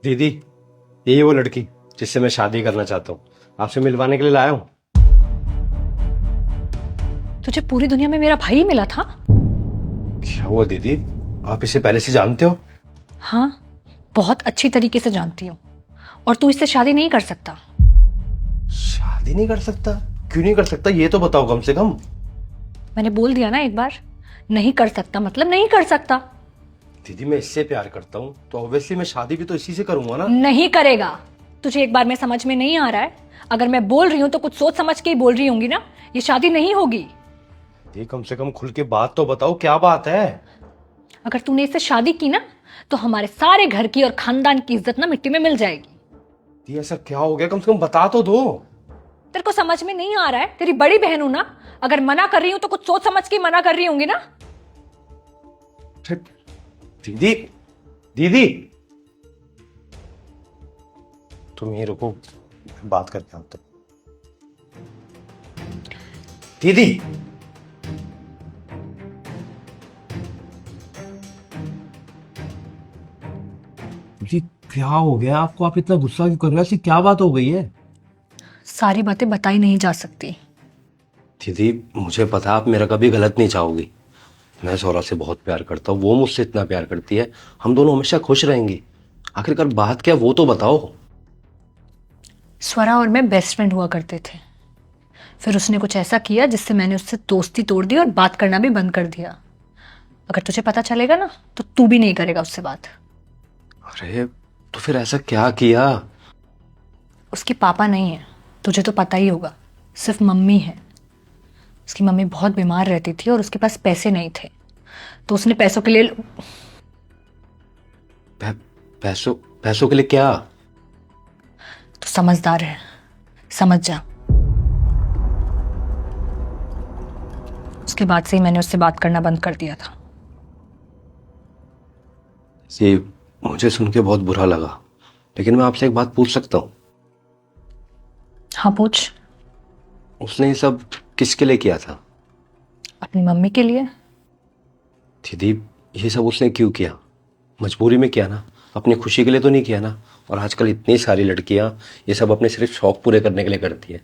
दीदी, यही वो लड़की जिससे मैं शादी करना चाहता हूँ, आपसे मिलवाने के लिए लाया हूँ। तुझे पूरी दुनिया में मेरा भाई मिला था? क्या हुआ दीदी, आप इसे पहले से जानते हो? हाँ, बहुत अच्छी तरीके से जानती हूँ। और तू इससे शादी नहीं कर सकता। शादी नहीं कर सकता? क्यों नहीं कर सकता, ये तो बताओ कम से कम। मैंने बोल दिया ना एक बार, नहीं कर सकता मतलब नहीं कर सकता। दीदी, मैं इससे प्यार करता हूँ तो ऑब्वियसली मैं शादी भी तो इसी से करूंगा ना। नहीं करेगा। तुझे एक बार में समझ में नहीं आ रहा है? अगर मैं बोल रही हूं तो कुछ सोच समझ के ही बोल रही होंगी ना। ये शादी नहीं होगी। दीदी, कम से कम खुल के बात तो बताओ, क्या बात है? अगर तूने इससे शादी की ना तो हमारे सारे घर की और खानदान की इज्जत ना मिट्टी में मिल जाएगी। दीदी, ऐसा क्या हो गया, कम से कम बता तो दो। तेरे को समझ में नहीं आ रहा है? तेरी बड़ी बहन हूं ना। अगर मना कर रही हूं तो कुछ सोच समझ के मना कर रही होंगी ना। दीदी, दीदी, तुम यहीं रुको, बात करके आता हूं। दीदी, जी, क्या हो गया आपको? आप इतना गुस्सा क्यों कर रहे हो? ऐसी क्या बात हो गई है? सारी बातें बताई नहीं जा सकती। दीदी, मुझे पता है आप मेरा कभी गलत नहीं चाहोगी। मैं सौरा से बहुत प्यार करता हूँ, वो मुझसे इतना प्यार करती है। हम दोनों हमेशा खुश रहेंगे। आखिरकार बात क्या है, वो तो बताओ। स्वरा और मैं बेस्ट फ्रेंड हुआ करते थे। फिर उसने कुछ ऐसा किया जिससे मैंने उससे दोस्ती तोड़ दी और बात करना भी बंद कर दिया। अगर तुझे पता चलेगा ना तो तू भी नहीं करेगा उससे बात। अरे, तो फिर ऐसा क्या किया? उसके पापा नहीं है, तुझे तो पता ही होगा। सिर्फ मम्मी है। उसकी मम्मी बहुत बीमार रहती थी और उसके पास पैसे नहीं थे। तो उसने पैसों के लिए। पै, पैसों पैसों के लिए क्या? तो समझदार है, समझ जा। उसके बाद से ही मैंने उससे बात करना बंद कर दिया था। ये मुझे सुन के बहुत बुरा लगा, लेकिन मैं आपसे एक बात पूछ सकता हूँ? हाँ पूछ। उसने ये सब किसके लिए किया था? अपनी मम्मी के लिए। दीदी, ये सब उसने क्यों किया? मजबूरी में किया ना, अपनी खुशी के लिए तो नहीं किया ना। और आजकल इतनी सारी लड़कियां ये सब अपने सिर्फ शौक पूरे करने के लिए करती है।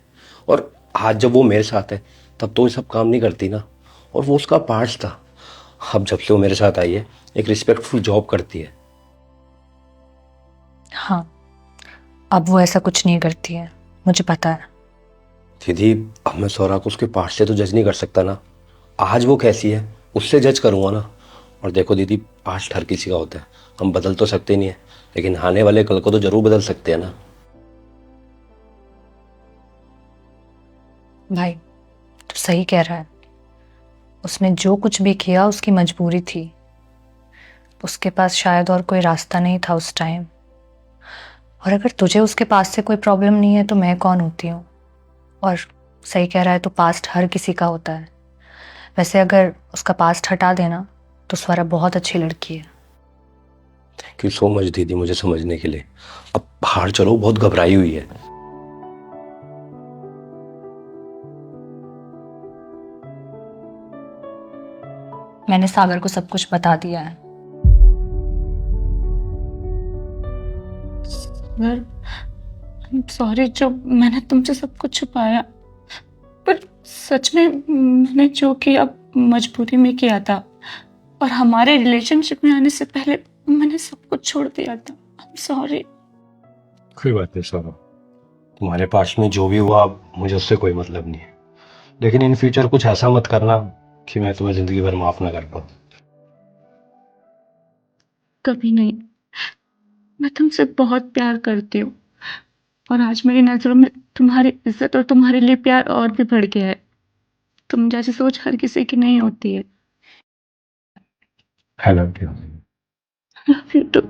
और आज जब वो मेरे साथ है तब तो ये सब काम नहीं करती ना। और वो उसका पार्ट्स था। अब जब से वो मेरे साथ आई है, एक रिस्पेक्टफुल जॉब करती है। हाँ, अब वो ऐसा कुछ नहीं करती है, मुझे पता है। दीदी, अब मैं सौरा को उसके पार्ट से तो जज नहीं कर सकता ना। आज वो कैसी है उससे जज करूंगा ना। और देखो दीदी, पास्ट हर किसी का होता है, हम बदल तो सकते नहीं है, लेकिन आने वाले कल को तो जरूर बदल सकते हैं ना। भाई, तू सही कह रहा है। उसने जो कुछ भी किया उसकी मजबूरी थी। उसके पास शायद और कोई रास्ता नहीं था उस टाइम। और अगर तुझे उसके पास से कोई प्रॉब्लम नहीं है तो मैं कौन होती हूँ? और सही कह रहा है, तो पास्ट हर किसी का होता है। वैसे अगर उसका पास्ट हटा देना तो स्वरा बहुत अच्छी लड़की है। थैंक यू सो मच दीदी, मुझे समझने के लिए। अब बाहर चलो, बहुत घबराई हुई है। मैंने सागर को सब कुछ बता दिया है। सॉरी जो मैंने तुमसे सब कुछ छुपाया, पर सच में मैंने जो किया मजबूरी में किया था। और हमारे रिलेशनशिप में आने से पहले मैंने सब कुछ छोड़ दिया था। I am sorry. कोई बात नहीं सौरभ, तुम्हारे पास में जो भी हुआ मुझे उससे कोई मतलब नहीं है। लेकिन इन फ्यूचर कुछ ऐसा मत करना कि मैं तुम्हें जिंदगी भर माफ ना कर पाऊँ। कभी नहीं। मैं तुमसे बहुत प्यार करती हूँ और आज मेरी नजरों में तुम्हारी इज्जत और तुम्हारे लिए प्यार और भी बढ़ गया है। तुम जैसी सोच हर किसी की नहीं होती है। I love you. Love you to.